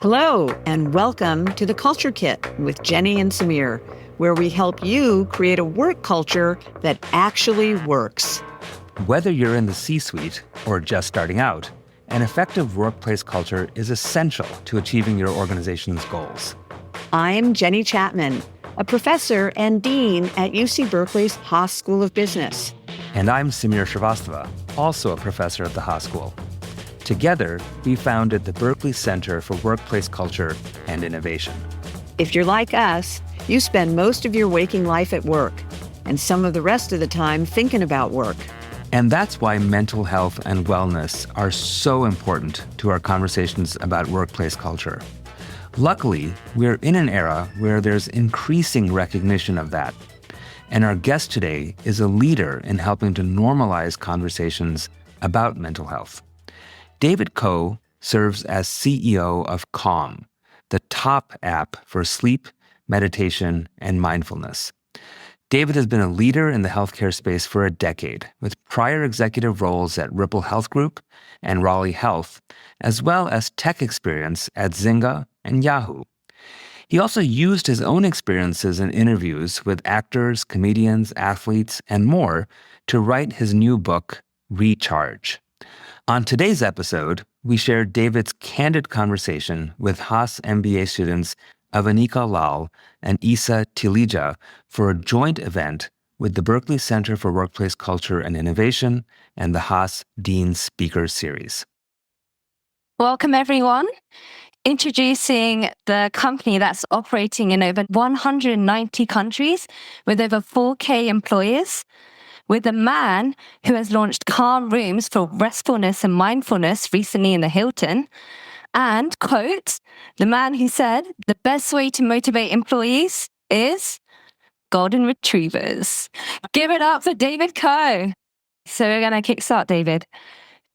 Hello, and welcome to the Culture Kit with Jenny and Samir, where we help you create a work culture that actually works. Whether you're in the C-suite or just starting out, an effective workplace culture is essential to achieving your organization's goals. I'm Jenny Chapman, a professor and dean at UC Berkeley's Haas School of Business. And I'm Samir Shrivastava, also a professor at the Haas School. Together, we founded the Berkeley Center for Workplace Culture and Innovation. If you're like us, you spend most of your waking life at work, and some of the rest of the time thinking about work. And that's why mental health and wellness are so important to our conversations about workplace culture. Luckily, we're in an era where there's increasing recognition of that. And our guest today is a leader in helping to normalize conversations about mental health. David Koh serves as CEO of Calm, the top app for sleep, meditation, and mindfulness. David has been a leader in the healthcare space for a decade, with prior executive roles at Ripple Health Group and Raleigh Health, as well as tech experience at Zynga and Yahoo. He also used his own experiences in interviews with actors, comedians, athletes, and more to write his new book, Recharge. On today's episode, we shared David's candid conversation with Haas MBA students Avanika Lal and Isa Tilija for a joint event with the Berkeley Center for Workplace Culture and Innovation and the Haas Dean Speaker Series. Welcome, everyone. Introducing the company that's operating in over 190 countries with over 4K employees, with a man who has launched calm rooms for restfulness and mindfulness recently in the Hilton, and, quote, the man who said the best way to motivate employees is golden retrievers. Give it up for David Koh. So we're going to kickstart, David.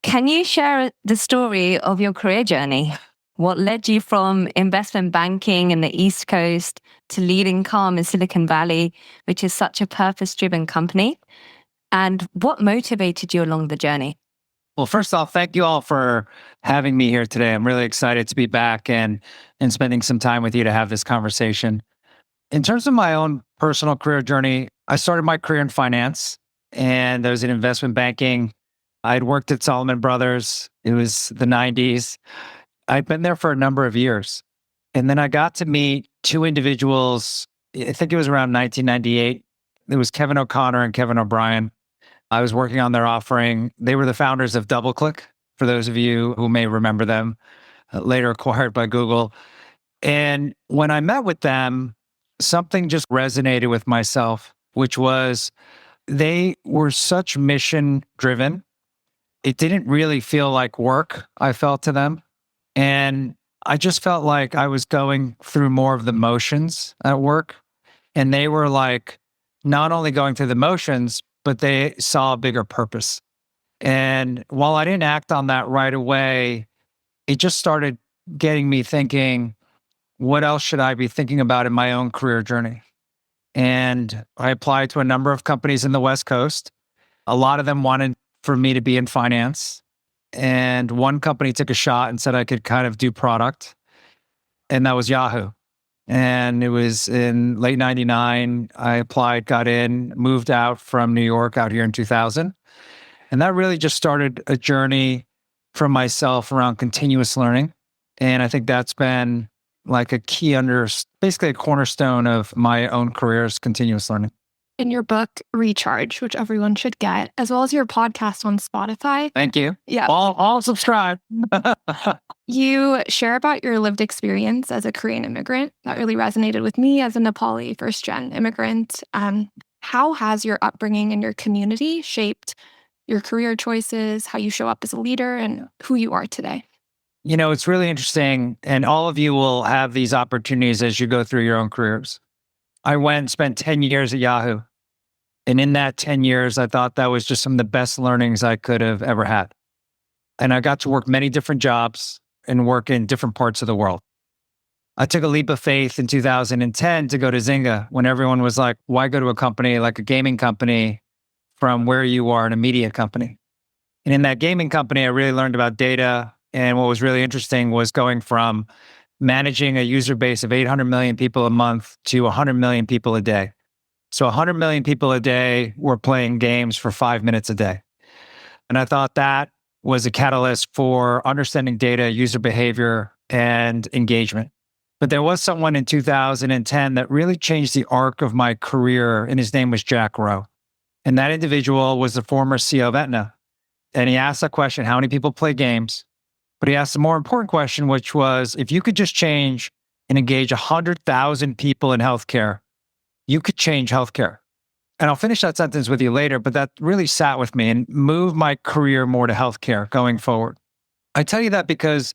Can you share the story of your career journey? What led you from investment banking in the East Coast to leading Calm in Silicon Valley, which is such a purpose-driven company? And what motivated you along the journey? Well, first off, thank you all for having me here today. I'm really excited to be back and spending some time with you to have this conversation. In terms of my own personal career journey, I started my career in finance, and I was in investment banking. I'd worked at Salomon Brothers. It was the 90s. I'd been there for a number of years. And then I got to meet two individuals. I think it was around 1998. It was Kevin O'Connor and Kevin O'Brien. I was working on their offering. They were the founders of DoubleClick, for those of you who may remember them, later acquired by Google. And when I met with them, something just resonated with myself, which was they were such mission driven. It didn't really feel like work, I felt, to them. And I just felt like I was going through more of the motions at work. And they were like, not only going through the motions, but they saw a bigger purpose. And while I didn't act on that right away, it just started getting me thinking, what else should I be thinking about in my own career journey? And I applied to a number of companies in the West Coast. A lot of them wanted for me to be in finance. And one company took a shot and said I could kind of do product. And that was Yahoo. And it was in late 99. I applied, got in, moved out from New York out here in 2000. And that really just started a journey for myself around continuous learning. And I think that's been like a key basically a cornerstone of my own career is continuous learning. In your book, Recharge, which everyone should get, as well as your podcast on Spotify. Thank you. Yeah. All subscribe. You share about your lived experience as a Korean immigrant. That really resonated with me as a Nepali first-gen immigrant. How has your upbringing and your community shaped your career choices, how you show up as a leader, and who you are today? You know, it's really interesting, and all of you will have these opportunities as you go through your own careers. I went and spent 10 years at Yahoo. And in that 10 years, I thought that was just some of the best learnings I could have ever had. And I got to work many different jobs and work in different parts of the world. I took a leap of faith in 2010 to go to Zynga when everyone was like, why go to a company like a gaming company from where you are in a media company? And in that gaming company, I really learned about data. And what was really interesting was going from managing a user base of 800 million people a month to 100 million people a day. So 100 million people a day were playing games for 5 minutes a day. And I thought that was a catalyst for understanding data, user behavior, and engagement. But there was someone in 2010 that really changed the arc of my career, and his name was Jack Rowe. And that individual was the former CEO of Aetna. And he asked that question, how many people play games? But he asked the more important question, which was, if you could just change and engage 100,000 people in healthcare, you could change healthcare. And I'll finish that sentence with you later, but that really sat with me and moved my career more to healthcare going forward. I tell you that because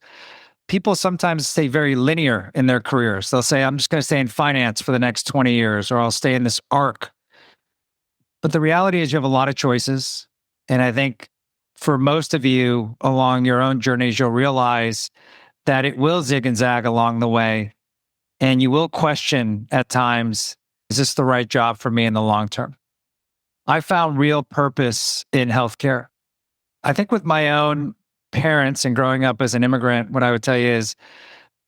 people sometimes stay very linear in their careers. They'll say, I'm just going to stay in finance for the next 20 years, or I'll stay in this arc. But the reality is you have a lot of choices. And I think for most of you along your own journeys, you'll realize that it will zig and zag along the way. And you will question at times, is this the right job for me in the long term? I found real purpose in healthcare. I think with my own parents and growing up as an immigrant, what I would tell you is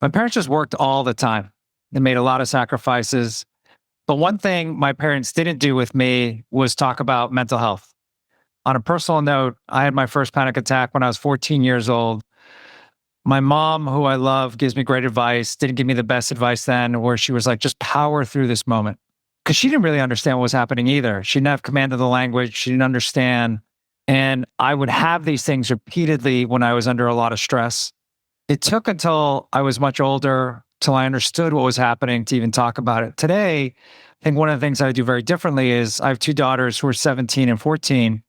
my parents just worked all the time. They made a lot of sacrifices. But one thing my parents didn't do with me was talk about mental health. On a personal note, I had my first panic attack when I was 14 years old. My mom, who I love, gives me great advice, didn't give me the best advice then, where she was like, just power through this moment. Because she didn't really understand what was happening either. She didn't have command of the language. She didn't understand. And I would have these things repeatedly when I was under a lot of stress. It took until I was much older, till I understood what was happening to even talk about it. Today, I think one of the things I do very differently is I have two daughters who are 17 and 14.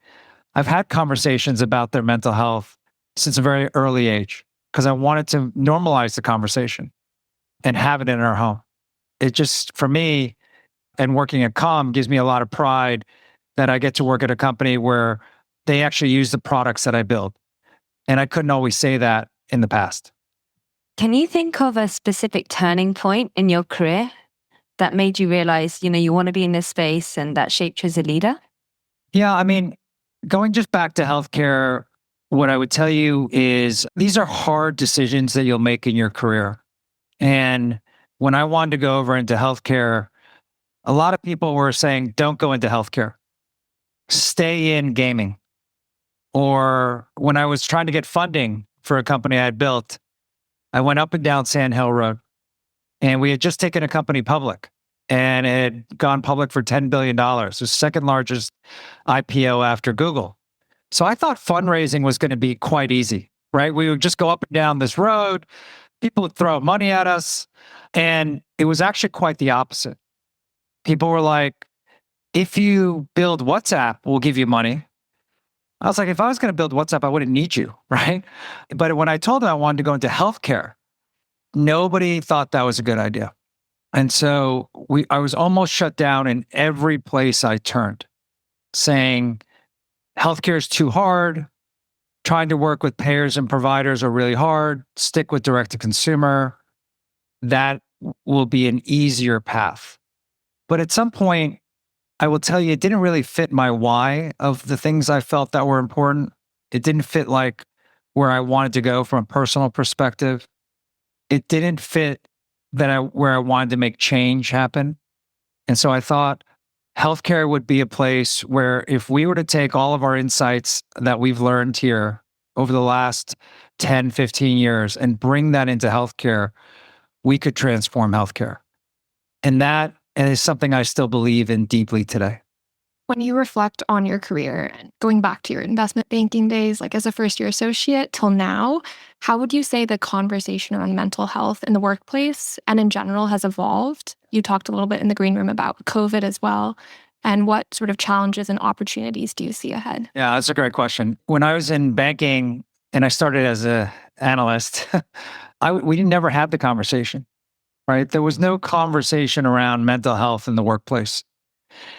I've had conversations about their mental health since a very early age because I wanted to normalize the conversation and have it in our home. It just, for me, and working at Calm gives me a lot of pride that I get to work at a company where they actually use the products that I build. And I couldn't always say that in the past. Can you think of a specific turning point in your career that made you realize, you want to be in this space and that shaped you as a leader? Yeah, I mean, going just back to healthcare, what I would tell you is these are hard decisions that you'll make in your career. And when I wanted to go over into healthcare, a lot of people were saying, don't go into healthcare, stay in gaming. Or when I was trying to get funding for a company I had built, I went up and down Sand Hill Road, and we had just taken a company public, and it had gone public for $10 billion. It was the second largest IPO after Google. So I thought fundraising was going to be quite easy, right? We would just go up and down this road. People would throw money at us. And it was actually quite the opposite. People were like, if you build WhatsApp, we'll give you money. I was like, if I was going to build WhatsApp, I wouldn't need you, right? But when I told them I wanted to go into healthcare, nobody thought that was a good idea. And so I was almost shut down in every place I turned, saying, healthcare is too hard. Trying to work with payers and providers are really hard. Stick with direct to consumer. That will be an easier path. But at some point, I will tell you, it didn't really fit my why of the things I felt that were important. It didn't fit like where I wanted to go from a personal perspective. It didn't fit where I wanted to make change happen. And so I thought healthcare would be a place where if we were to take all of our insights that we've learned here over the last 10, 15 years and bring that into healthcare, we could transform healthcare. And that is something I still believe in deeply today. When you reflect on your career and going back to your investment banking days, like as a first-year associate till now, how would you say the conversation around mental health in the workplace and in general has evolved? You talked a little bit in the green room about COVID as well. And what sort of challenges and opportunities do you see ahead? Yeah, that's a great question. When I was in banking and I started as an analyst, we never had the conversation, right? There was no conversation around mental health in the workplace.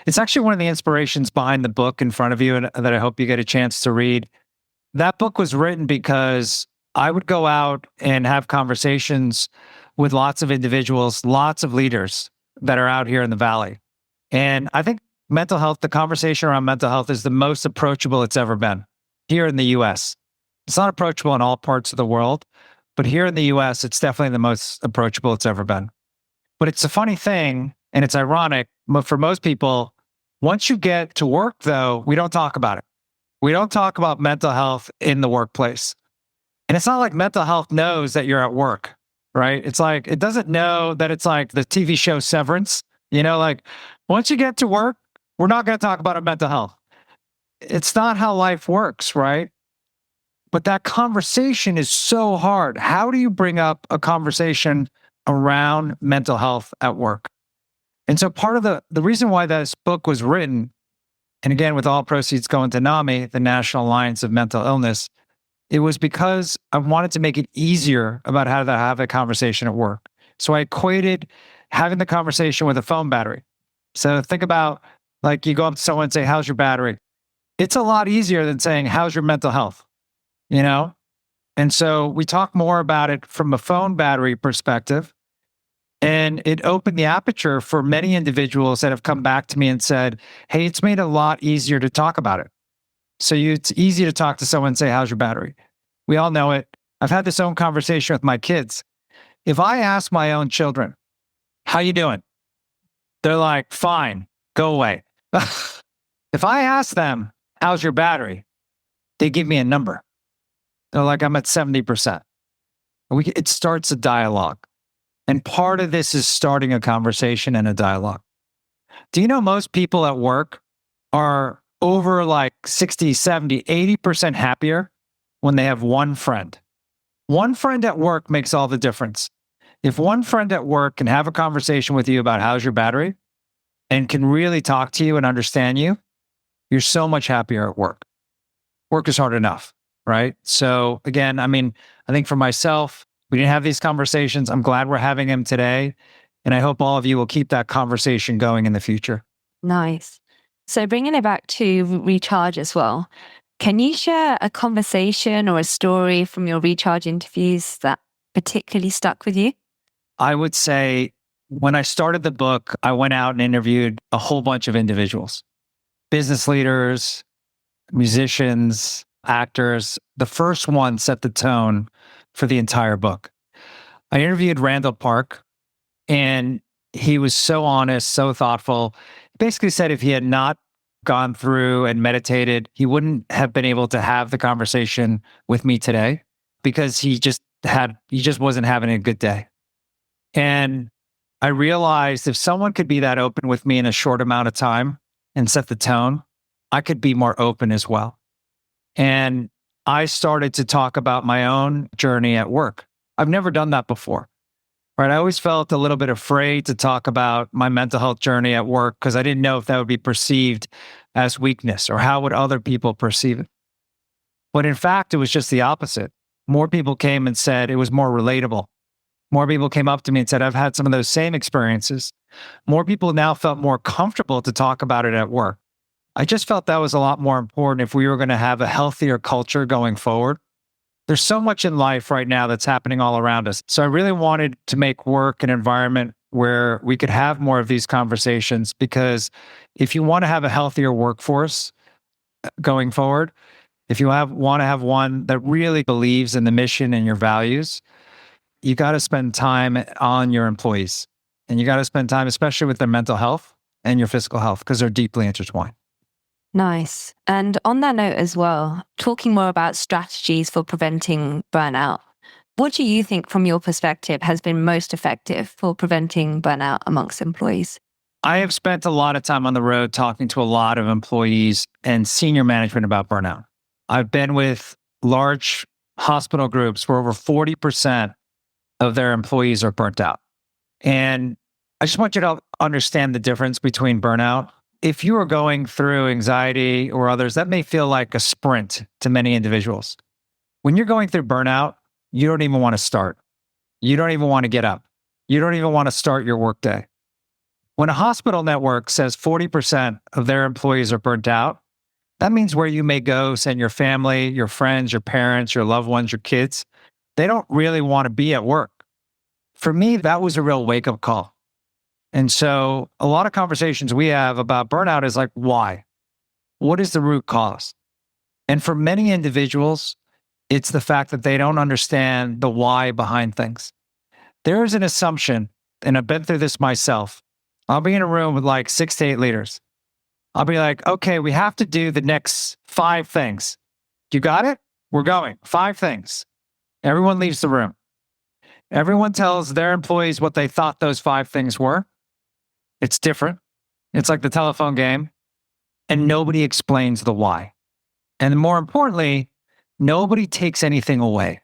It's actually one of the inspirations behind the book in front of you and that I hope you get a chance to read. That book was written because I would go out and have conversations with lots of individuals, lots of leaders that are out here in the Valley. And I think mental health, the conversation around mental health is the most approachable it's ever been here in the US. It's not approachable in all parts of the world, but here in the US, it's definitely the most approachable it's ever been. But it's a funny thing, and it's ironic, but for most people, once you get to work, though, we don't talk about it. We don't talk about mental health in the workplace. And it's not like mental health knows that you're at work, right? It's like, it doesn't know that it's like the TV show Severance, like once you get to work, we're not going to talk about our mental health. It's not how life works, right? But that conversation is so hard. How do you bring up a conversation around mental health at work? And so part of the reason why this book was written, and again, with all proceeds going to NAMI, the National Alliance of Mental Illness, it was because I wanted to make it easier about how to have a conversation at work. So I equated having the conversation with a phone battery. So think about like you go up to someone and say, how's your battery? It's a lot easier than saying, how's your mental health? And so we talk more about it from a phone battery perspective. And it opened the aperture for many individuals that have come back to me and said, hey, it's made it a lot easier to talk about it. So it's easy to talk to someone and say, how's your battery? We all know it. I've had this own conversation with my kids. If I ask my own children, how you doing? They're like, fine, go away. If I ask them, how's your battery? They give me a number. They're like, I'm at 70%. It starts a dialogue. And part of this is starting a conversation and a dialogue. Do you know most people at work are over like 60, 70, 80% happier when they have one friend? One friend at work makes all the difference. If one friend at work can have a conversation with you about how's your battery and can really talk to you and understand you, you're so much happier at work. Work is hard enough, right? So again, I think for myself, we didn't have these conversations. I'm glad we're having them today. And I hope all of you will keep that conversation going in the future. Nice. So bringing it back to recharge as well, can you share a conversation or a story from your recharge interviews that particularly stuck with you? I would say when I started the book, I went out and interviewed a whole bunch of individuals, business leaders, musicians, actors. The first one set the tone for the entire book. I interviewed Randall Park, and he was so honest, so thoughtful. He basically said if he had not gone through and meditated, he wouldn't have been able to have the conversation with me today because he just wasn't having a good day. And I realized if someone could be that open with me in a short amount of time and set the tone, I could be more open as well. And I started to talk about my own journey at work. I've never done that before, right? I always felt a little bit afraid to talk about my mental health journey at work because I didn't know if that would be perceived as weakness or how would other people perceive it. But in fact, it was just the opposite. More people came and said it was more relatable. More people came up to me and said, I've had some of those same experiences. More people now felt more comfortable to talk about it at work. I just felt that was a lot more important if we were going to have a healthier culture going forward. There's so much in life right now that's happening all around us. So I really wanted to make work an environment where we could have more of these conversations, because if you want to have a healthier workforce going forward, if you want to have one that really believes in the mission and your values, you got to spend time on your employees, and you got to spend time, especially with their mental health and your physical health, because they're deeply intertwined. Nice. And on that note as well, talking more about strategies for preventing burnout, what do you think from your perspective has been most effective for preventing burnout amongst employees? I have spent a lot of time on the road talking to a lot of employees and senior management about burnout. I've been with large hospital groups where over 40% of their employees are burnt out. And I just want you to understand the difference between burnout. If you are going through anxiety or others, that may feel like a sprint to many individuals. When you're going through burnout, you don't even want to start. You don't even want to get up. You don't even want to start your workday. When a hospital network says 40% of their employees are burnt out, that means where you may go, send your family, your friends, your parents, your loved ones, your kids, they don't really want to be at work. For me, that was a real wake-up call. And so a lot of conversations we have about burnout is like, why? What is the root cause? And for many individuals, It's the fact that they don't understand the why behind things. There is an assumption, and I've been through this myself. I'll be in a room with like 6 to 8 leaders. I'll be like, okay, we have to do the next 5 things. You got it? We're going. 5 things. Everyone leaves the room. Everyone tells their employees what they thought those 5 things were. It's different. It's like the telephone game. And nobody explains the why. And more importantly, nobody takes anything away.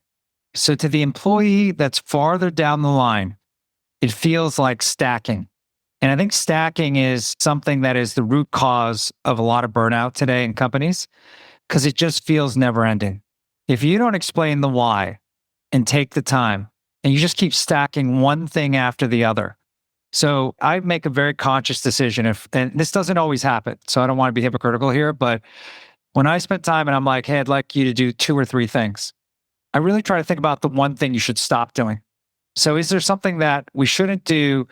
So to the employee that's farther down the line, it feels like stacking. And I think stacking is something that is the root cause of a lot of burnout today in companies, because it just feels never ending. If you don't explain the why and take the time, and you just keep stacking one thing after the other. So I make a very conscious decision, and this doesn't always happen, so I don't want to be hypocritical here, but when I spend time and I'm like, hey, I'd like you to do 2 or 3 things, I really try to think about the one thing you should stop doing. So is there something that we shouldn't do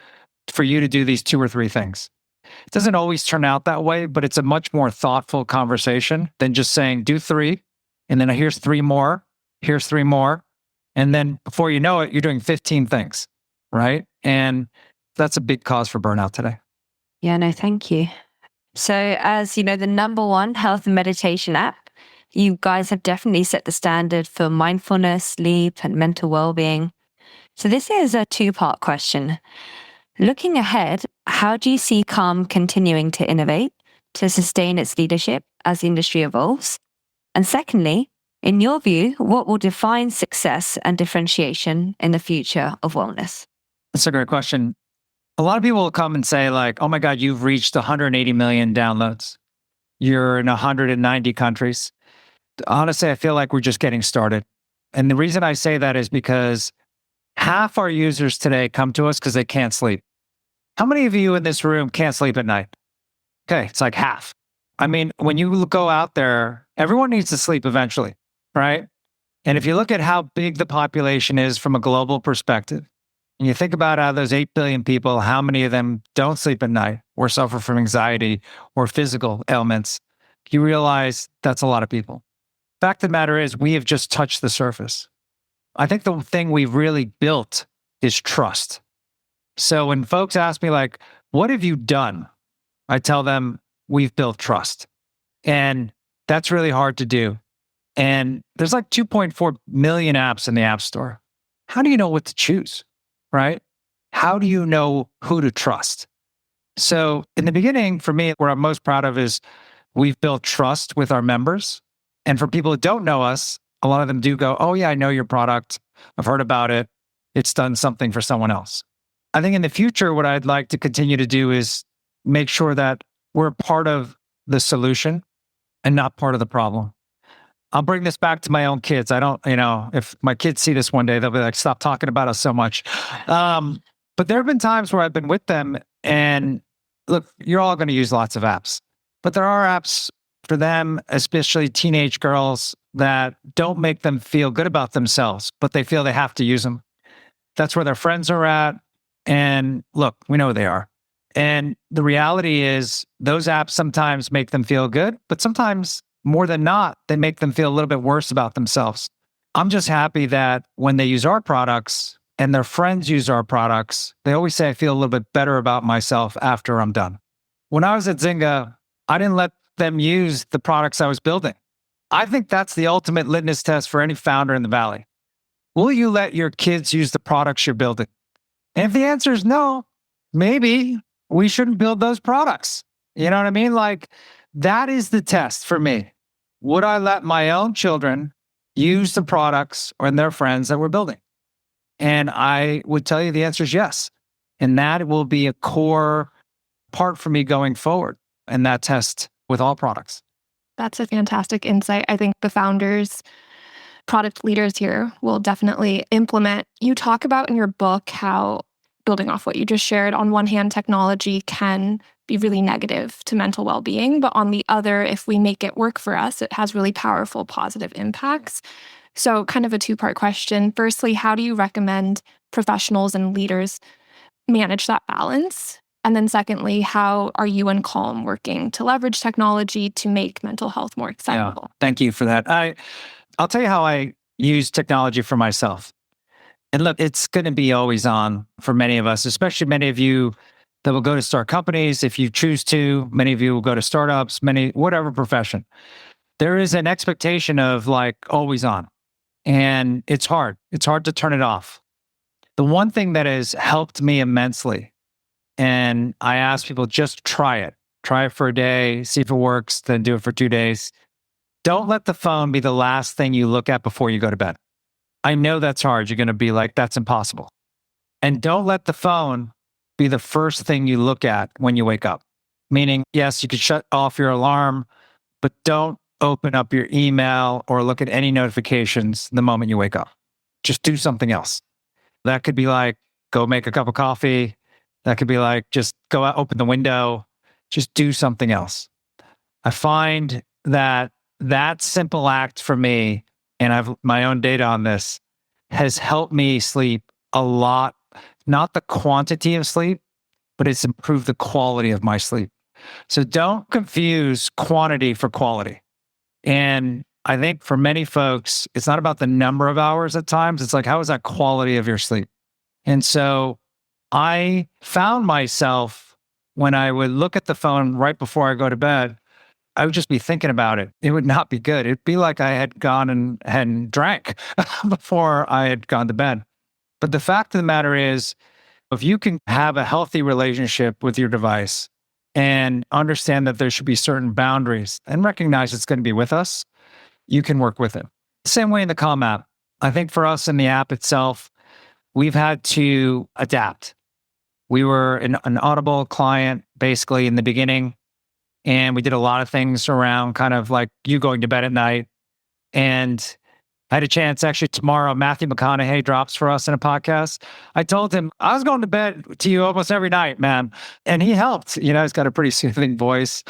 for you to do these 2 or 3 things? It doesn't always turn out that way, but it's a much more thoughtful conversation than just saying, do 3, and then here's 3 more, here's 3 more. And then before you know it, you're doing 15 things, right? And that's a big cause for burnout today. Yeah, no, thank you. So as you know, the number 1 health and meditation app, you guys have definitely set the standard for mindfulness, sleep, and mental well-being. So this is a 2-part question. Looking ahead, how do you see Calm continuing to innovate to sustain its leadership as the industry evolves? And secondly, in your view, what will define success and differentiation in the future of wellness? That's a great question. A lot of people will come and say like, oh my God, you've reached 180 million downloads. You're in 190 countries. Honestly, I feel like we're just getting started. And the reason I say that is because half our users today come to us because they can't sleep. How many of you in this room can't sleep at night? Okay, it's like half. I mean, when you go out there, everyone needs to sleep eventually, right? And if you look at how big the population is from a global perspective, and you think about out of those 8 billion people, how many of them don't sleep at night or suffer from anxiety or physical ailments, you realize that's a lot of people. Fact of the matter is, we have just touched the surface. I think the thing we've really built is trust. So when folks ask me like, what have you done? I tell them we've built trust. And that's really hard to do. And there's like 2.4 million apps in the App Store. How do you know what to choose, right? How do you know who to trust? So in the beginning, for me, what I'm most proud of is we've built trust with our members. And for people who don't know us, a lot of them do go, oh yeah, I know your product. I've heard about it. It's done something for someone else. I think in the future, what I'd like to continue to do is make sure that we're part of the solution and not part of the problem. I'll bring this back to my own kids. I don't, if my kids see this one day, they'll be like, stop talking about us so much. But there have been times where I've been with them and look, you're all going to use lots of apps, but there are apps for them, especially teenage girls, that don't make them feel good about themselves, but they feel they have to use them. That's where their friends are at. And look, we know who they are. And the reality is those apps sometimes make them feel good, but sometimes more than not, they make them feel a little bit worse about themselves. I'm just happy that when they use our products and their friends use our products, they always say, I feel a little bit better about myself after I'm done. When I was at Zynga, I didn't let them use the products I was building. I think that's the ultimate litmus test for any founder in the Valley. Will you let your kids use the products you're building? And if the answer is no, maybe we shouldn't build those products. You know what I mean? Like, that is the test for me. Would I let my own children use the products or their friends that we're building? And I would tell you the answer is yes. And that will be a core part for me going forward in that test with all products. That's a fantastic insight. I think the founders, product leaders here will definitely implement. You talk about in your book how, building off what you just shared, on one hand, technology can be really negative to mental well-being, but on the other, if we make it work for us, it has really powerful positive impacts. So kind of a 2-part question. Firstly, how do you recommend professionals and leaders manage that balance? And then secondly, how are you and Calm working to leverage technology to make mental health more accessible? Yeah, thank you for that. I'll tell you how I use technology for myself. And look, it's going to be always on for many of us, especially many of you that will go to start companies. If you choose to, many of you will go to startups, whatever profession. There is an expectation of like always on, and it's hard. It's hard to turn it off. The one thing that has helped me immensely, and I ask people just try it. Try it for a day, see if it works, then do it for 2 days. Don't let the phone be the last thing you look at before you go to bed. I know that's hard. You're going to be like, that's impossible. And don't let the phone be the first thing you look at when you wake up. Meaning, yes, you could shut off your alarm, but don't open up your email or look at any notifications the moment you wake up. Just do something else. That could be like, go make a cup of coffee. That could be like, just go out, open the window, just do something else. I find that simple act for me, and I've my own data on this, has helped me sleep a lot. Not the quantity of sleep, but it's improved the quality of my sleep. So don't confuse quantity for quality. And I think for many folks, it's not about the number of hours at times. It's like, how is that quality of your sleep? And so I found myself when I would look at the phone right before I go to bed, I would just be thinking about it. It would not be good. It'd be like I had gone and hadn't drank before I had gone to bed. But the fact of the matter is, if you can have a healthy relationship with your device and understand that there should be certain boundaries and recognize it's going to be with us, you can work with it. Same way in the Calm app. I think for us in the app itself, we've had to adapt. We were an Audible client basically in the beginning, and we did a lot of things around kind of like you going to bed at night. And I had a chance actually tomorrow, Matthew McConaughey drops for us in a podcast. I told him, I was going to bed to you almost every night, man. And he helped. He's got a pretty soothing voice.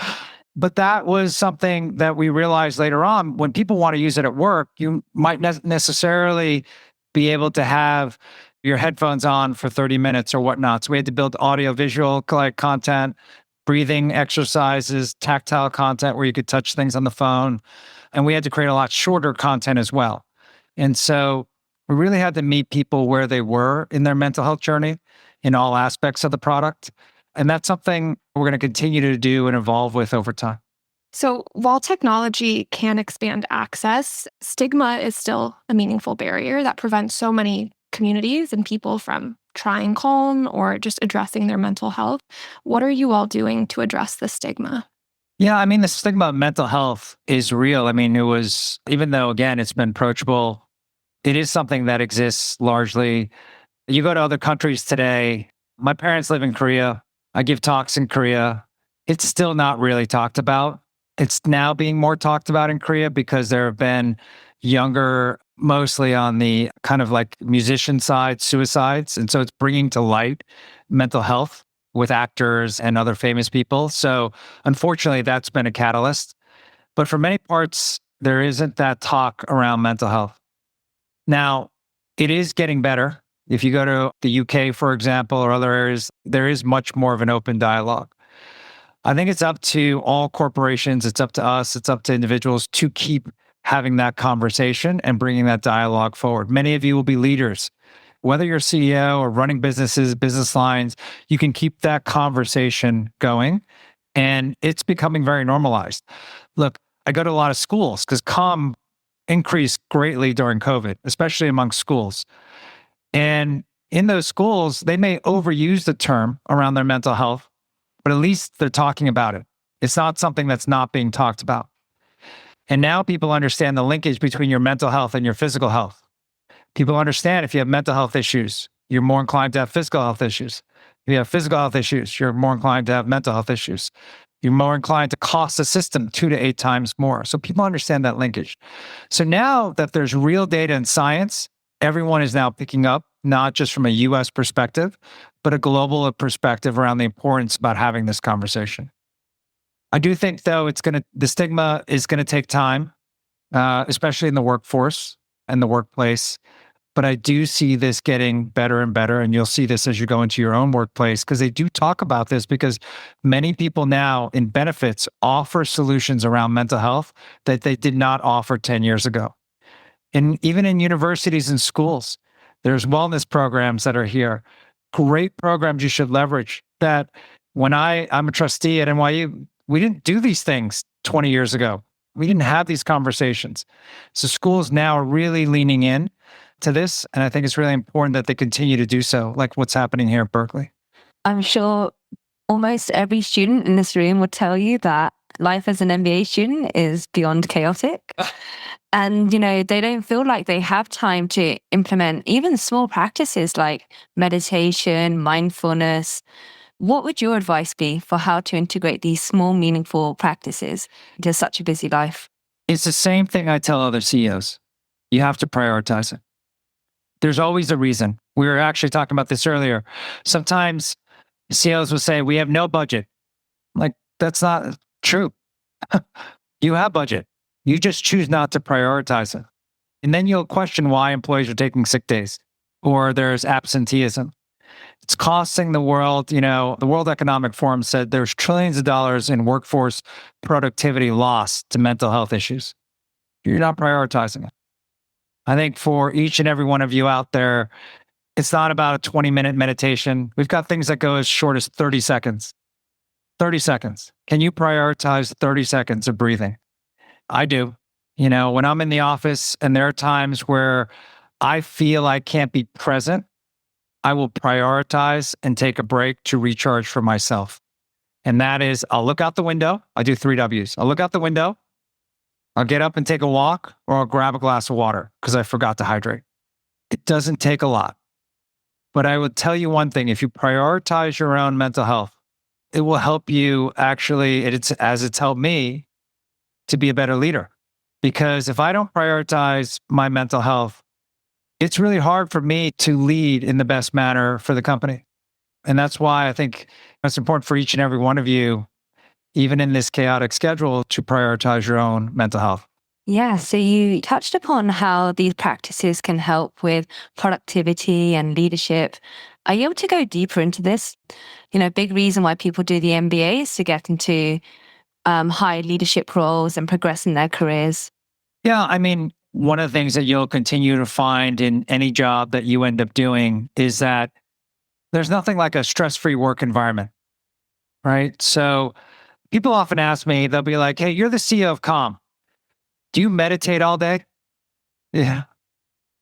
But that was something that we realized later on. When people want to use it at work, you might not necessarily be able to have your headphones on for 30 minutes or whatnot. So we had to build audio visual content, breathing exercises, tactile content where you could touch things on the phone. And we had to create a lot shorter content as well. And so we really had to meet people where they were in their mental health journey in all aspects of the product. And that's something we're going to continue to do and evolve with over time. So while technology can expand access, stigma is still a meaningful barrier that prevents so many communities and people from trying Calm or just addressing their mental health. What are you all doing to address the stigma? Yeah, the stigma of mental health is real. It was, even though, again, it's been approachable, it is something that exists largely. You go to other countries today. My parents live in Korea. I give talks in Korea. It's still not really talked about. It's now being more talked about in Korea because there have been younger, mostly on the kind of like musician side, suicides. And so it's bringing to light mental health with actors and other famous people. So unfortunately, that's been a catalyst. But for many parts, there isn't that talk around mental health. Now, it is getting better. If you go to the UK, for example, or other areas, there is much more of an open dialogue. I think it's up to all corporations, it's up to us, it's up to individuals to keep having that conversation and bringing that dialogue forward. Many of you will be leaders. Whether you're CEO or running businesses, business lines, you can keep that conversation going. And it's becoming very normalized. Look, I go to a lot of schools because Calm increased greatly during COVID, especially among schools. And in those schools, they may overuse the term around their mental health, but at least they're talking about it. It's not something that's not being talked about. And now people understand the linkage between your mental health and your physical health. People understand if you have mental health issues, you're more inclined to have physical health issues. If you have physical health issues, you're more inclined to have mental health issues. You're more inclined to cost the system 2 to 8 times more. So people understand that linkage. So now that there's real data and science, everyone is now picking up, not just from a US perspective, but a global perspective around the importance about having this conversation. I do think, though, the stigma is going to take time, especially in the workforce and the workplace. But I do see this getting better and better. And you'll see this as you go into your own workplace, because they do talk about this, because many people now in benefits offer solutions around mental health that they did not offer 10 years ago. And even in universities and schools, there's wellness programs that are here. Great programs you should leverage that. When I'm a trustee at NYU, we didn't do these things 20 years ago. We didn't have these conversations. So schools now are really leaning in to this. And I think it's really important that they continue to do so, like what's happening here at Berkeley. I'm sure almost every student in this room would tell you that life as an MBA student is beyond chaotic. And, they don't feel like they have time to implement even small practices like meditation, mindfulness. What would your advice be for how to integrate these small, meaningful practices into such a busy life? It's the same thing I tell other CEOs. You have to prioritize it. There's always a reason. We were actually talking about this earlier. Sometimes CEOs will say, we have no budget. Like, that's not true. You have budget. You just choose not to prioritize it. And then you'll question why employees are taking sick days or there's absenteeism. It's costing the world, the World Economic Forum said there's trillions of dollars in workforce productivity lost to mental health issues. You're not prioritizing it. I think for each and every one of you out there, it's not about a 20-minute meditation. We've got things that go as short as 30 seconds. 30 seconds. Can you prioritize 30 seconds of breathing? I do. When I'm in the office and there are times where I feel I can't be present, I will prioritize and take a break to recharge for myself. And that is, I'll look out the window. I do 3 W's. I'll look out the window. I'll get up and take a walk, or I'll grab a glass of water because I forgot to hydrate. It doesn't take a lot. But I would tell you one thing, if you prioritize your own mental health, it will help you actually, as it's helped me, to be a better leader. Because if I don't prioritize my mental health, it's really hard for me to lead in the best manner for the company. And that's why I think it's important for each and every one of you, even in this chaotic schedule, to prioritize your own mental health. Yeah, so you touched upon how these practices can help with productivity and leadership. Are you able to go deeper into this? Big reason why people do the MBA is to get into high leadership roles and progress in their careers. Yeah, one of the things that you'll continue to find in any job that you end up doing is that there's nothing like a stress-free work environment, right? So people often ask me, they'll be like, hey, you're the CEO of Calm. Do you meditate all day? Yeah.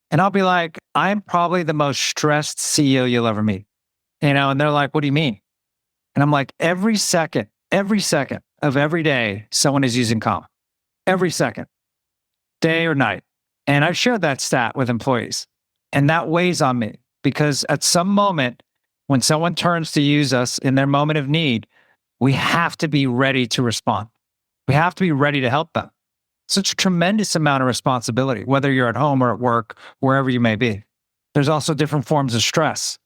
And I'll be like, I'm probably the most stressed CEO you'll ever meet. And they're like, what do you mean? And I'm like, every second of every day, someone is using Calm. Every second, day or night. And I've shared that stat with employees. And that weighs on me because at some moment, when someone turns to use us in their moment of need, we have to be ready to respond. We have to be ready to help them. Such a tremendous amount of responsibility, whether you're at home or at work, wherever you may be. There's also different forms of stress.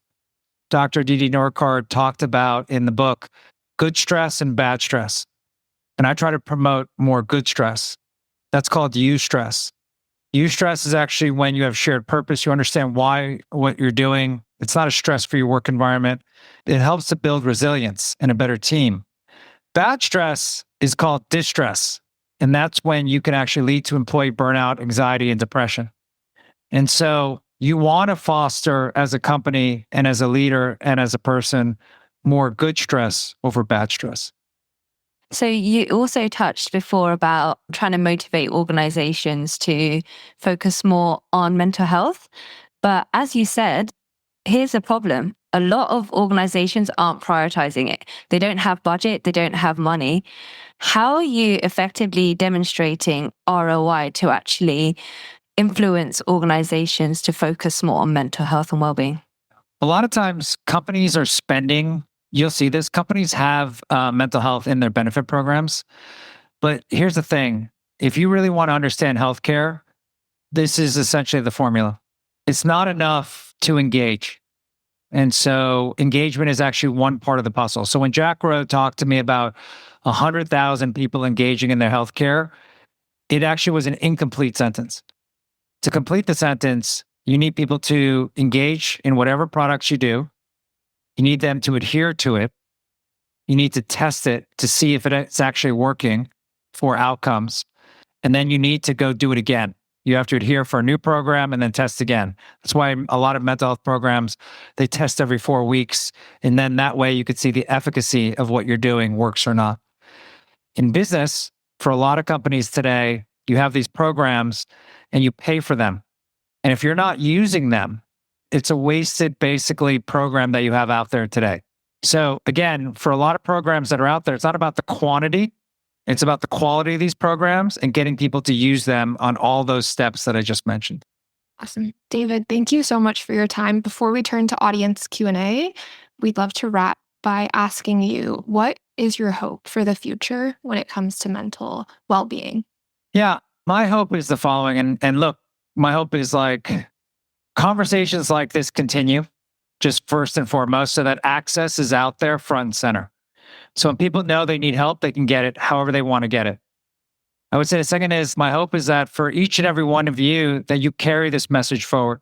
Dr. Didi Norcard talked about in the book, good stress and bad stress. And I try to promote more good stress. That's called eustress. Eustress is actually when you have shared purpose, you understand why, what you're doing. It's not a stress-free work environment. It helps to build resilience and a better team. Bad stress is called distress. And that's when you can actually lead to employee burnout, anxiety, and depression. And so you want to foster as a company and as a leader and as a person, more good stress over bad stress. So you also touched before about trying to motivate organizations to focus more on mental health. But as you said, here's the problem. A lot of organizations aren't prioritizing it. They don't have budget, they don't have money. How are you effectively demonstrating ROI to actually influence organizations to focus more on mental health and well-being? A lot of times companies are spending, you'll see this, companies have mental health in their benefit programs. But here's the thing, if you really want to understand healthcare, this is essentially the formula. It's not enough to engage. And so engagement is actually one part of the puzzle. So when Jack Rowe talked to me about 100,000 people engaging in their healthcare, it actually was an incomplete sentence. To complete the sentence, you need people to engage in whatever products you do. You need them to adhere to it. You need to test it to see if it's actually working for outcomes. And then you need to go do it again. You have to adhere for a new program and then test again. That's why a lot of mental health programs, they test every 4 weeks. And then that way you could see the efficacy of what you're doing works or not. In business, for a lot of companies today, you have these programs and you pay for them. And if you're not using them, it's a wasted, basically, program that you have out there today. So again, for a lot of programs that are out there, it's not about the quantity, it's about the quality of these programs and getting people to use them on all those steps that I just mentioned. Awesome. David, thank you so much for your time. Before we turn to audience Q&A, we'd love to wrap by asking you, what is your hope for the future when it comes to mental well-being? Yeah, my hope is the following. And look, my hope is like conversations like this continue, just first and foremost, so that access is out there front and center. So when people know they need help, they can get it however they want to get it. I would say the second is my hope is that for each and every one of you, that you carry this message forward.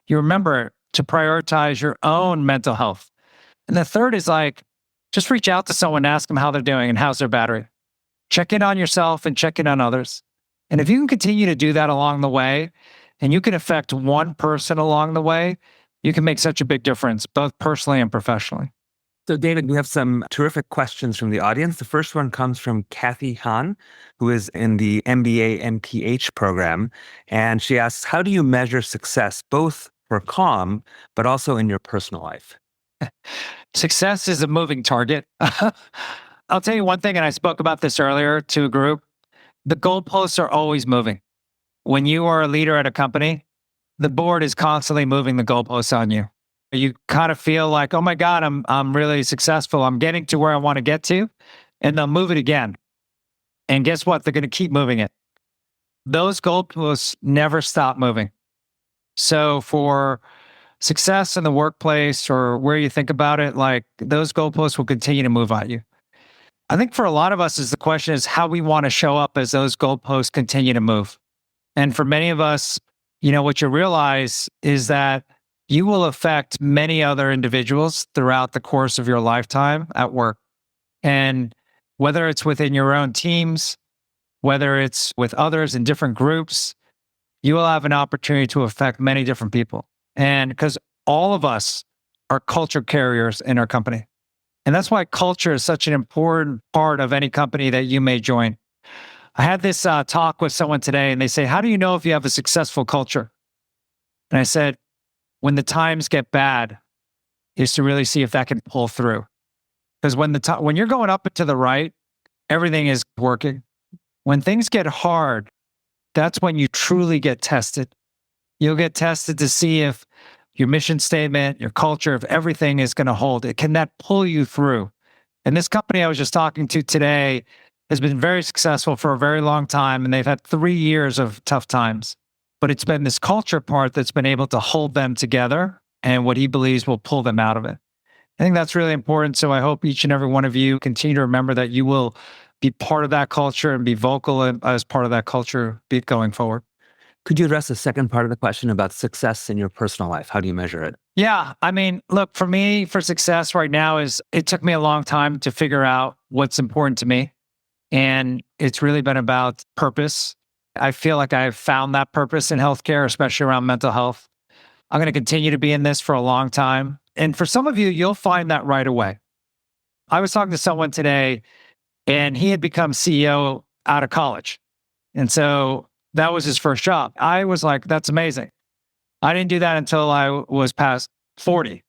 You remember to prioritize your own mental health. And the third is like, just reach out to someone, ask them how they're doing and how's their battery. Check in on yourself and check in on others. And if you can continue to do that along the way, and you can affect one person along the way, you can make such a big difference, both personally and professionally. So, David, we have some terrific questions from the audience. The first one comes from Kathy Han, who is in the MBA MPH program. And she asks, how do you measure success, both for Calm, but also in your personal life? Success is a moving target. I'll tell you one thing, and I spoke about this earlier to a group. The goalposts are always moving. When you are a leader at a company, the board is constantly moving the goalposts on you. You kind of feel like, oh my God, I'm really successful. I'm getting to where I want to get to, and they'll move it again. And guess what? They're going to keep moving it. Those goalposts never stop moving. So for success in the workplace or where you think about it, like those goalposts will continue to move on you. I think for a lot of us, the question is how we want to show up as those goalposts continue to move. And for many of us, what you realize is that you will affect many other individuals throughout the course of your lifetime at work. And whether it's within your own teams, whether it's with others in different groups, you will have an opportunity to affect many different people. And because all of us are culture carriers in our company. And that's why culture is such an important part of any company that you may join. I had this talk with someone today, and they say, how do you know if you have a successful culture? And I said, when the times get bad, is to really see if that can pull through. Because when you're going up and to the right, everything is working. When things get hard, that's when you truly get tested. You'll get tested to see if your mission statement, your culture, if everything is going to hold. Can that pull you through? And this company I was just talking to today has been very successful for a very long time, and they've had 3 years of tough times. But it's been this culture part that's been able to hold them together and what he believes will pull them out of it. I think that's really important. So I hope each and every one of you continue to remember that you will be part of that culture and be vocal as part of that culture going forward. Could you address the second part of the question about success in your personal life? How do you measure it? Yeah. I mean, look, for me, for success right now it took me a long time to figure out what's important to me. And it's really been about purpose. I feel like I've found that purpose in healthcare, especially around mental health. I'm going to continue to be in this for a long time. And for some of you, you'll find that right away. I was talking to someone today, and he had become CEO out of college. And so that was his first job. I was like, that's amazing. I didn't do that until I was past 40.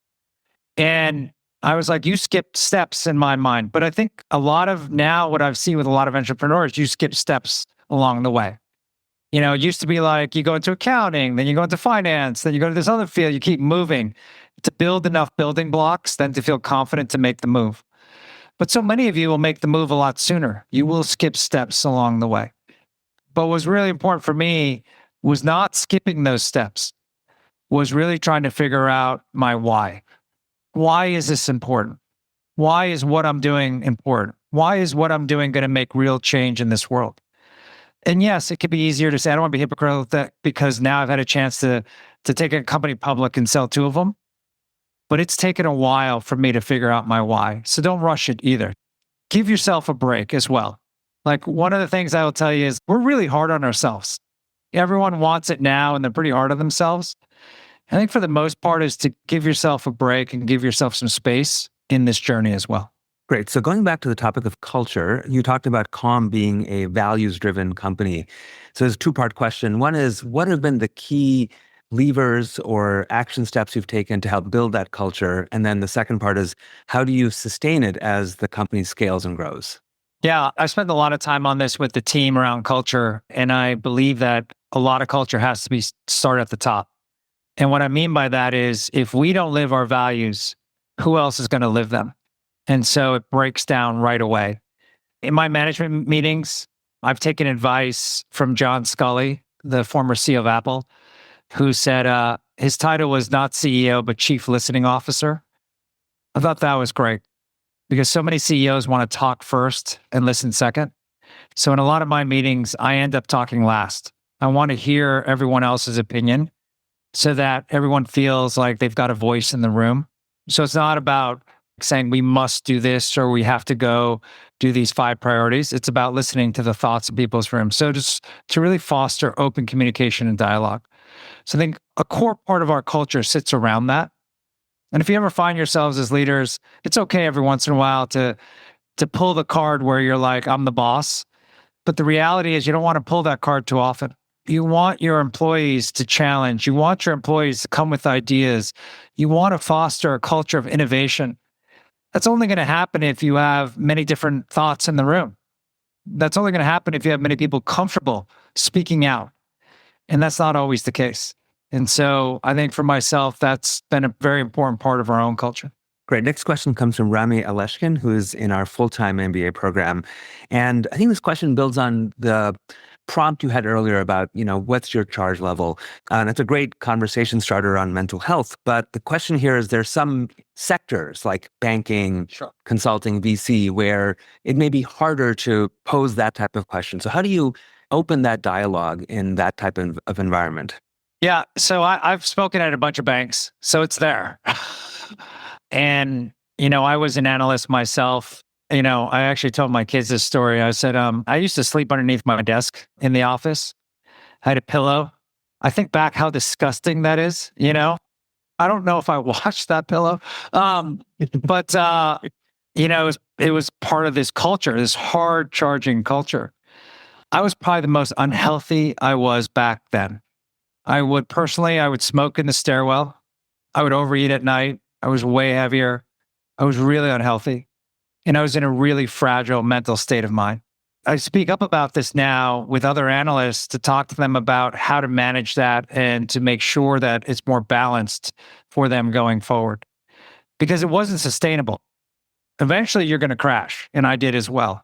And I was like, you skipped steps in my mind. But I think a lot of now what I've seen with a lot of entrepreneurs, you skip steps along the way. It used to be like you go into accounting, then you go into finance, then you go to this other field, you keep moving to build enough building blocks, then to feel confident to make the move. But so many of you will make the move a lot sooner. You will skip steps along the way. But what was really important for me was not skipping those steps, was really trying to figure out my why. Why is this important? Why is what I'm doing important? Why is what I'm doing going to make real change in this world? And yes, it could be easier to say, I don't want to be hypocritical because now I've had a chance to take a company public and sell 2 of them. But it's taken a while for me to figure out my why. So don't rush it either. Give yourself a break as well. Like one of the things I will tell you is we're really hard on ourselves. Everyone wants it now and they're pretty hard on themselves. I think for the most part is to give yourself a break and give yourself some space in this journey as well. Great. So going back to the topic of culture, you talked about Calm being a values-driven company. So there's a two-part question. One is, what have been the key levers or action steps you've taken to help build that culture? And then the second part is, how do you sustain it as the company scales and grows? Yeah, I spent a lot of time on this with the team around culture. And I believe that a lot of culture has to be start at the top. And what I mean by that is if we don't live our values, who else is going to live them? And so it breaks down right away. In my management meetings, I've taken advice from John Scully, the former CEO of Apple, who said his title was not CEO, but Chief Listening Officer. I thought that was great because so many CEOs want to talk first and listen second. So in a lot of my meetings, I end up talking last. I want to hear everyone else's opinion so that everyone feels like they've got a voice in the room. So it's not about saying we must do this or we have to go do these 5 priorities. It's about listening to the thoughts of people's room. So just to really foster open communication and dialogue. So I think a core part of our culture sits around that. And if you ever find yourselves as leaders, it's okay every once in a while to pull the card where you're like, I'm the boss. But the reality is you don't want to pull that card too often. You want your employees to challenge. You want your employees to come with ideas. You want to foster a culture of innovation. That's only going to happen if you have many different thoughts in the room. That's only going to happen if you have many people comfortable speaking out. And that's not always the case. And so I think for myself, that's been a very important part of our own culture. Great. Next question comes from Rami Aleshkin, who's in our full-time MBA program. And I think this question builds on the prompt you had earlier about, what's your charge level? And it's a great conversation starter on mental health. But the question here is there's some sectors like banking, Sure. consulting, VC, where it may be harder to pose that type of question. So how do you open that dialogue in that type of environment? Yeah. So I've spoken at a bunch of banks, so it's there. And, I was an analyst myself. I actually told my kids this story. I said, I used to sleep underneath my desk in the office. I had a pillow. I think back how disgusting that is, I don't know if I washed that pillow. But it was part of this culture, this hard charging culture. I was probably the most unhealthy I was back then. I would smoke in the stairwell. I would overeat at night. I was way heavier. I was really unhealthy. And I was in a really fragile mental state of mind. I speak up about this now with other analysts to talk to them about how to manage that and to make sure that it's more balanced for them going forward. Because it wasn't sustainable. Eventually, you're going to crash. And I did as well.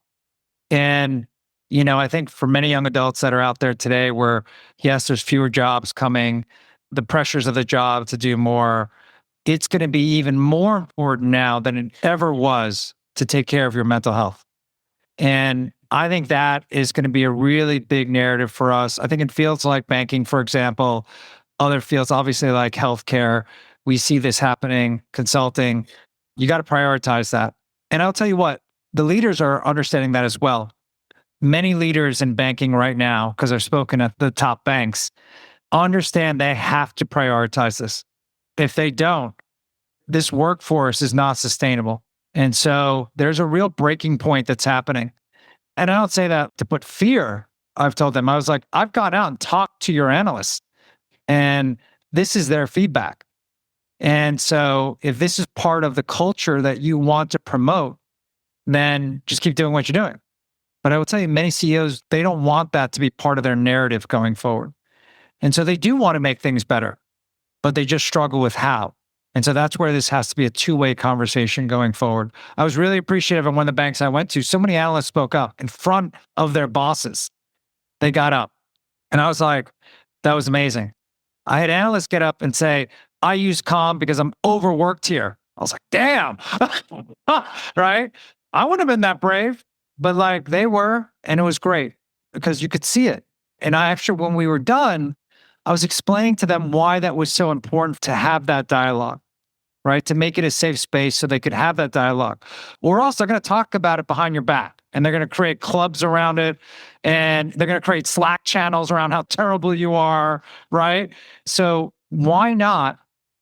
And I think for many young adults that are out there today where, yes, there's fewer jobs coming, the pressures of the job to do more, it's going to be even more important now than it ever was to take care of your mental health. And I think that is going to be a really big narrative for us. I think in fields like banking, for example, other fields, obviously like healthcare, we see this happening, consulting, you got to prioritize that. And I'll tell you what, the leaders are understanding that as well. Many leaders in banking right now, because I've spoken at the top banks, understand they have to prioritize this. If they don't, this workforce is not sustainable. And so there's a real breaking point that's happening. And I don't say that to put fear. I've told them, I was like, I've gone out and talked to your analysts, and this is their feedback. And so if this is part of the culture that you want to promote, then just keep doing what you're doing. But I will tell you, many CEOs, they don't want that to be part of their narrative going forward. And so they do want to make things better, but they just struggle with how. And so that's where this has to be a two-way conversation going forward. I was really appreciative of one of the banks I went to. So many analysts spoke up in front of their bosses. They got up. And I was like, that was amazing. I had analysts get up and say, I use Calm because I'm overworked here. I was like, damn, right? I wouldn't have been that brave, but like they were, and it was great because you could see it. And when we were done, I was explaining to them why that was so important to have that dialogue, right? To make it a safe space so they could have that dialogue. Or else they're going to talk about it behind your back and they're going to create clubs around it and they're going to create Slack channels around how terrible you are, right? So why not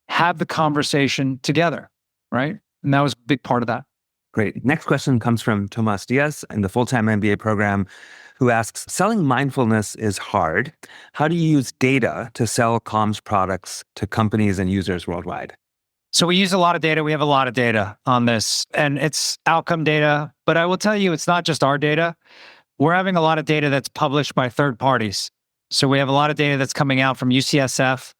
have the conversation together, right? And that was a big part of that. Great. Next question comes from Tomas Diaz in the full-time MBA program, who asks, selling mindfulness is hard. How do you use data to sell comms products to companies and users worldwide? So we use a lot of data. We have a lot of data on this, and it's outcome data. But I will tell you, it's not just our data. We're having a lot of data that's published by third parties. So we have a lot of data that's coming out from UCSF.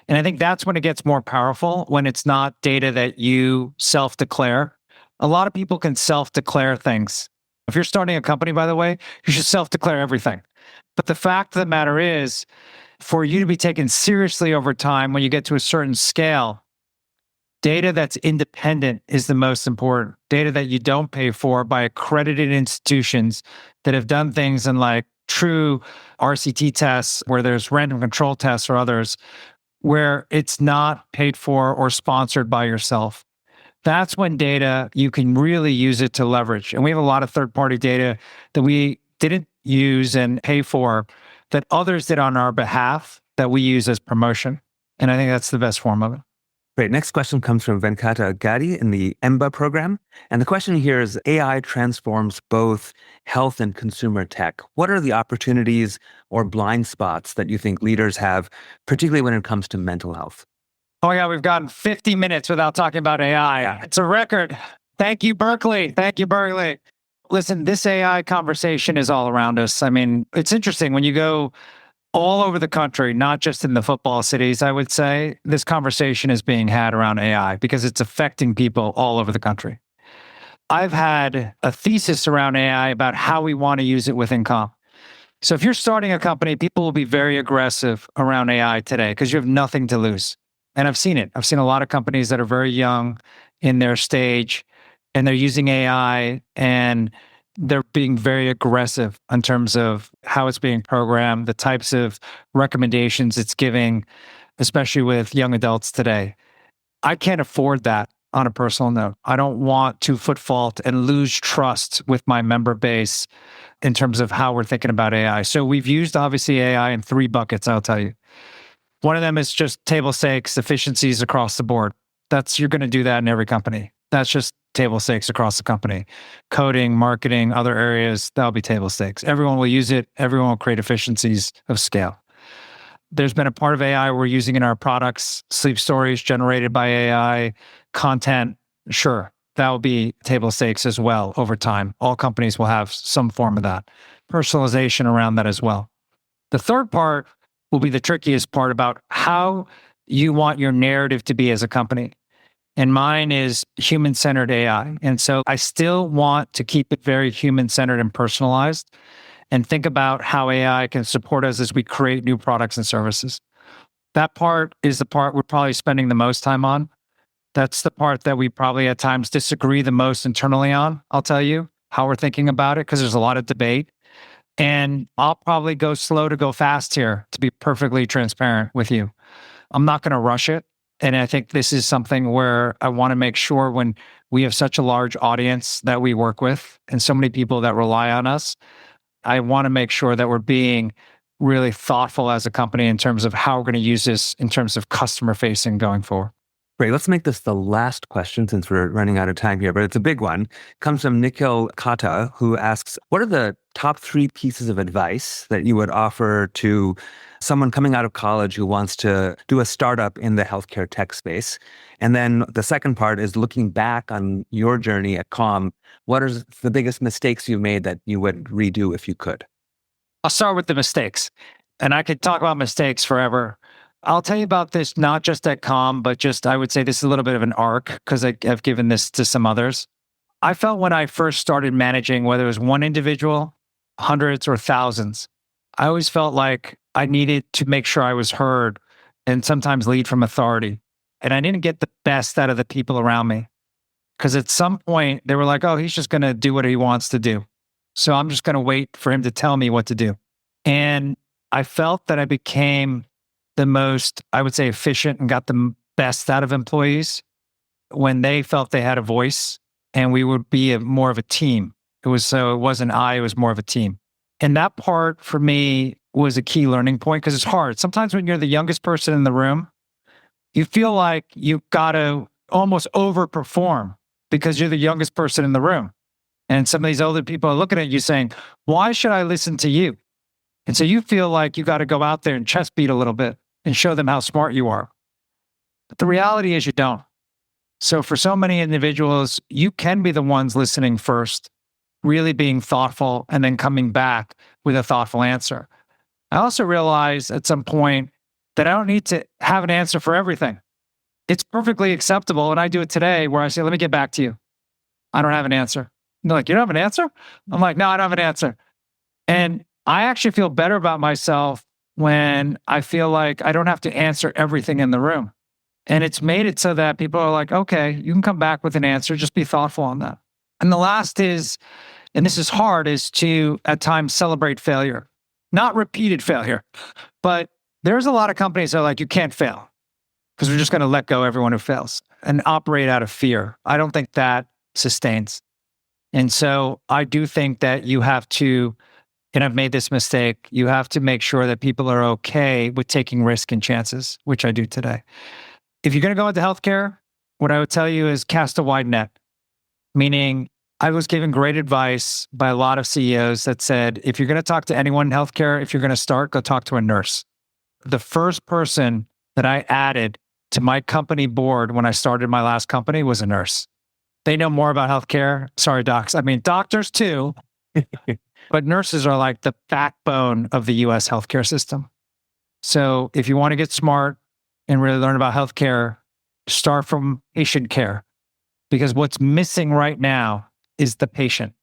And I think that's when it gets more powerful, when it's not data that you self-declare. A lot of people can self-declare things. If you're starting a company, by the way, you should self-declare everything. But the fact of the matter is, for you to be taken seriously over time, when you get to a certain scale, data that's independent is the most important. Data that you don't pay for by accredited institutions that have done things in like true RCT tests, where there's random control tests or others, where it's not paid for or sponsored by yourself. That's when data, you can really use it to leverage. And we have a lot of third-party data that we didn't use and pay for, that others did on our behalf, that we use as promotion. And I think that's the best form of it. Great. Next question comes from Venkata Gadi in the EMBA program. And the question here is, AI transforms both health and consumer tech. What are the opportunities or blind spots that you think leaders have, particularly when it comes to mental health? Oh my God, we've gotten 50 minutes without talking about AI. It's a record. Thank you, Berkeley. Thank you, Berkeley. Listen, this AI conversation is all around us. I mean, it's interesting when you go all over the country, not just in the football cities, I would say, this conversation is being had around AI because it's affecting people all over the country. I've had a thesis around AI about how we want to use it within comp. So if you're starting a company, people will be very aggressive around AI today because you have nothing to lose. And I've seen it. I've seen a lot of companies that are very young in their stage and they're using AI and they're being very aggressive in terms of how it's being programmed, the types of recommendations it's giving, especially with young adults today. I can't afford that on a personal note. I don't want to foot fault and lose trust with my member base in terms of how we're thinking about AI. So we've used obviously AI in 3 buckets, I'll tell you. One of them is just table stakes efficiencies across the board. You're going to do that in every company. That's just table stakes across the company. Coding, marketing, other areas, that'll be table stakes. Everyone will use it. Everyone will create efficiencies of scale. There's been a part of AI we're using in our products, sleep stories generated by AI, content. Sure, that will be table stakes as well over time. All companies will have some form of that. Personalization around that as well. The third part will be the trickiest part about how you want your narrative to be as a company. And mine is human-centered AI. And so I still want to keep it very human-centered and personalized and think about how AI can support us as we create new products and services. That part is the part we're probably spending the most time on. That's the part that we probably at times disagree the most internally on, I'll tell you, how we're thinking about it, because there's a lot of debate. And I'll probably go slow to go fast here, to be perfectly transparent with you. I'm not going to rush it. And I think this is something where I want to make sure, when we have such a large audience that we work with and so many people that rely on us, I want to make sure that we're being really thoughtful as a company in terms of how we're going to use this in terms of customer facing going forward. Great. Let's make this the last question since we're running out of time here, but it's a big one. It comes from Nikhil Kata, who asks, what are the top 3 pieces of advice that you would offer to someone coming out of college who wants to do a startup in the healthcare tech space? And then the second part is looking back on your journey at Calm. What are the biggest mistakes you made that you would redo if you could? I'll start with the mistakes. And I could talk about mistakes forever. I'll tell you about this, not just at Calm, but just, I would say this is a little bit of an arc because I've given this to some others. I felt when I first started managing, whether it was one individual, hundreds or thousands, I always felt like I needed to make sure I was heard and sometimes lead from authority. And I didn't get the best out of the people around me because at some point they were like, oh, he's just going to do what he wants to do. So I'm just going to wait for him to tell me what to do. And I felt that I became the most, I would say, efficient and got the best out of employees when they felt they had a voice, and we would be more of a team. It wasn't it was more of a team. And that part for me was a key learning point because it's hard. Sometimes when you're the youngest person in the room, you feel like you got to almost overperform because you're the youngest person in the room. And some of these older people are looking at you saying, why should I listen to you? And so you feel like you got to go out there and chest beat a little bit and show them how smart you are. But the reality is you don't. So for so many individuals, you can be the ones listening first, really being thoughtful, and then coming back with a thoughtful answer. I also realized at some point that I don't need to have an answer for everything. It's perfectly acceptable. And I do it today where I say, let me get back to you. I don't have an answer. And they're like, you don't have an answer? I'm like, no, I don't have an answer. And I actually feel better about myself when I feel like I don't have to answer everything in the room. And it's made it so that people are like, okay, you can come back with an answer. Just be thoughtful on that. And the last is, and this is hard, is to at times celebrate failure. Not repeated failure, but there's a lot of companies that are like, you can't fail because we're just going to let go everyone who fails and operate out of fear. I don't think that sustains. And so I do think that you have to, and I've made this mistake, you have to make sure that people are okay with taking risk and chances, which I do today. If you're going to go into healthcare, what I would tell you is cast a wide net, meaning I was given great advice by a lot of CEOs that said, if you're going to talk to anyone in healthcare, if you're going to start, go talk to a nurse. The first person that I added to my company board when I started my last company was a nurse. They know more about healthcare. Sorry, docs. I mean, doctors too, but nurses are like the backbone of the US healthcare system. So if you want to get smart and really learn about healthcare, start from patient care, because what's missing right now is the patient.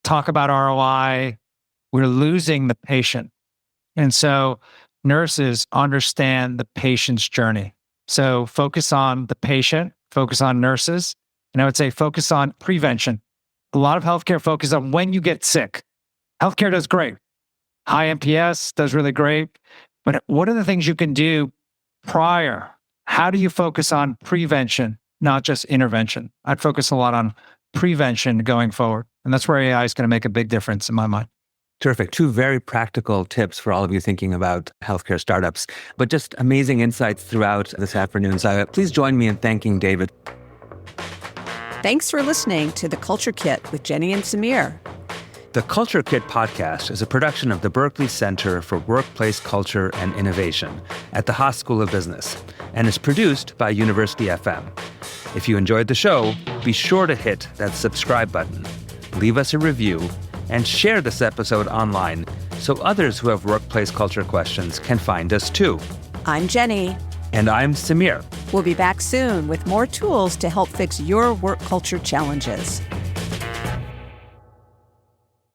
Talk about ROI. We're losing the patient. And so nurses understand the patient's journey. So focus on the patient, focus on nurses, and I would say focus on prevention. A lot of healthcare focus on when you get sick. Healthcare does great. High NPS does really great. But what are the things you can do prior? How do you focus on prevention, not just intervention? I'd focus a lot on prevention going forward. And that's where AI is going to make a big difference in my mind. Terrific. Two very practical tips for all of you thinking about healthcare startups, but just amazing insights throughout this afternoon. So please join me in thanking David. Thanks for listening to The Culture Kit with Jenny and Samir. The Culture Kit podcast is a production of the Berkeley Center for Workplace Culture and Innovation at the Haas School of Business and is produced by University FM. If you enjoyed the show, be sure to hit that subscribe button, leave us a review, and share this episode online so others who have workplace culture questions can find us too. I'm Jenny. And I'm Samir. We'll be back soon with more tools to help fix your work culture challenges.